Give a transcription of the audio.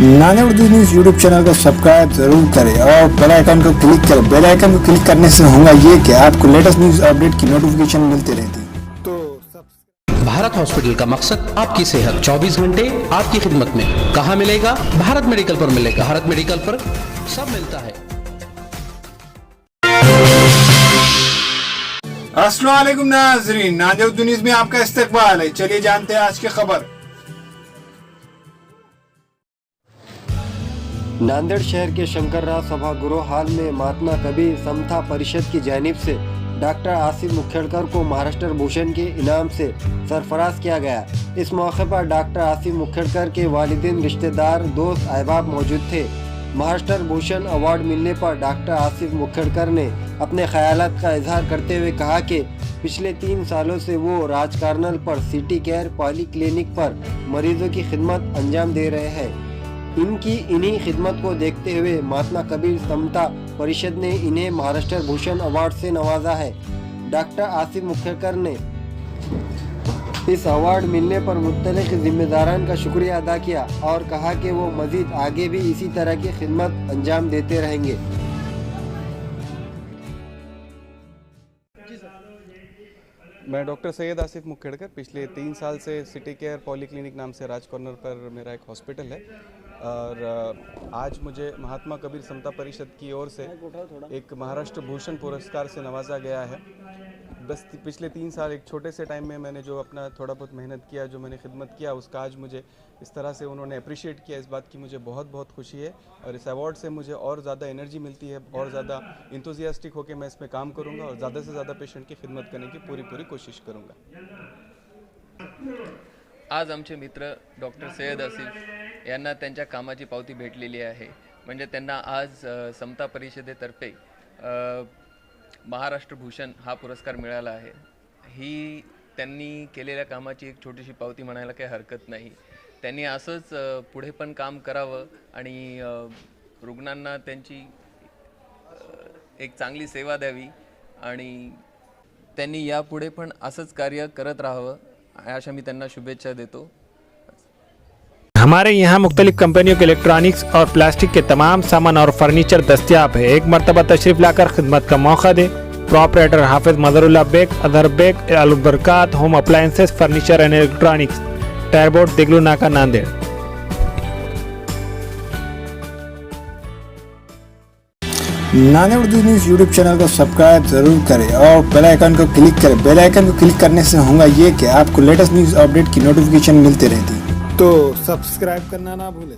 नाने Urdu news YouTube channel को subscribe जरूर करें और बेल आइकन को क्लिक करें। बेल आइकन को क्लिक करने से होगा ये कि आपको लेटेस्ट न्यूज़ अपडेट की नोटिफिकेशन मिलती रहती। तो भारत हॉस्पिटल का मकसद आपकी सेहत 24 घंटे आपकी खिदमत में। कहाँ मिलेगा? भारत मेडिकल पर मिलेगा। भारत मेडिकल पर सब मिलता है। अस्सलाम वालेकुम नाज़रीन, नाने उर्दू न्यूज़ में आपका इस्तकबाल है। चलिए जानते हैं आज की खबर। नांदेड़ शहर के शंकरराव सभागृह हॉल में महात्मा कबीर समता परिषद की जानिब से डॉक्टर आसिफ मुखेड़कर को महाराष्ट्र भूषण के इनाम से सरफराज किया गया। इस मौके पर डॉक्टर आसिफ मुखेड़कर के वालिदैन, रिश्तेदार, दोस्त, अहबाब मौजूद थे। महाराष्ट्र भूषण अवार्ड मिलने पर डॉक्टर आसिफ मुखेड़कर ने अपने ख्यालात का इजहार करते हुए कहा कि पिछले 3 सालों से वो राजकार्नल पर सिटी केयर पॉलीक्लिनिक पर मरीजों की खिदमत अंजाम दे रहे हैं। इनकी इन्हीं खिदमत को देखते हुए महात्मा कबीर समता परिषद ने इन्हें महाराष्ट्र भूषण अवार्ड से नवाजा है। डॉक्टर आसिफ मुखेड़कर ने इस अवार्ड मिलने पर मुत्तलिक जिम्मेदारान का शुक्रिया अदा किया और कहा कि वो मजीद आगे भी इसी तरह की खिदमत अंजाम देते रहेंगे। मैं डॉक्टर सैयद आसिफ मुखेड़कर पिछले 3 साल से सिटी केयर पॉलीक्लिनिक नाम से राज कॉर्नर पर मेरा एक हॉस्पिटल है और आज मुझे महात्मा कबीर समता परिषद की ओर से एक महाराष्ट्र भूषण पुरस्कार से नवाजा गया है। बस पिछले 3 साल एक छोटे से टाइम में मैंने जो अपना थोड़ा बहुत मेहनत किया, जो मैंने खिदमत किया, उसका आज मुझे इस तरह से उन्होंने अप्रिशिएट किया। इस बात की मुझे बहुत बहुत खुशी है और इस अवार्ड से मुझे और ज़्यादा एनर्जी मिलती है, और ज़्यादा इंथुजियास्टिक होकर मैं इसमें काम करूँगा और ज़्यादा से ज़्यादा पेशेंट की खिदमत करने की पूरी कोशिश करूँगा। आज आमचे मित्र डॉक्टर सैयद आसिफ यांना त्यांच्या कामाची पावती भेटलेली आहे। म्हणजे त्यांना आज समता परिषदेतर्फे महाराष्ट्र भूषण हा पुरस्कार मिळाला आहे। ही त्यांनी केलेल्या कामाची एक छोटीशी पावती म्हणायला काही हरकत नाही। त्यांनी असंच पुढे पण काम करावं आणि रुग्णांना त्यांची एक चांगली सेवा द्यावी आणि त्यांनी यापुढे पण असंच कार्य करत राहावं अशा मी त्यांना शुभेच्छा देतो। हमारे यहाँ मुख्तलिफ कंपनियों के इलेक्ट्रॉनिक्स और प्लास्टिक के तमाम सामान और फर्नीचर दस्तियाब है। एक मरतबा तशरीफ लाकर खिदमत का मौका दे। प्रॉपरेटर हाफिज मदरुल्लाह बेग, अदर Baig, Albarkat home appliances, furniture and electronics, टायरबोर्ड, दिगलू नाका, नांदेड़। नाने उर्दू न्यूज़ यूट्यूब चैनल को सब्सक्राइब जरूर करें और बेल आइकन को क्लिक करें। बेल आइकन को क्लिक करने से होगा ये कि आपको लेटेस्ट न्यूज़ अपडेट की नोटिफिकेशन मिलती रहती। तो सब्सक्राइब करना ना भूलें।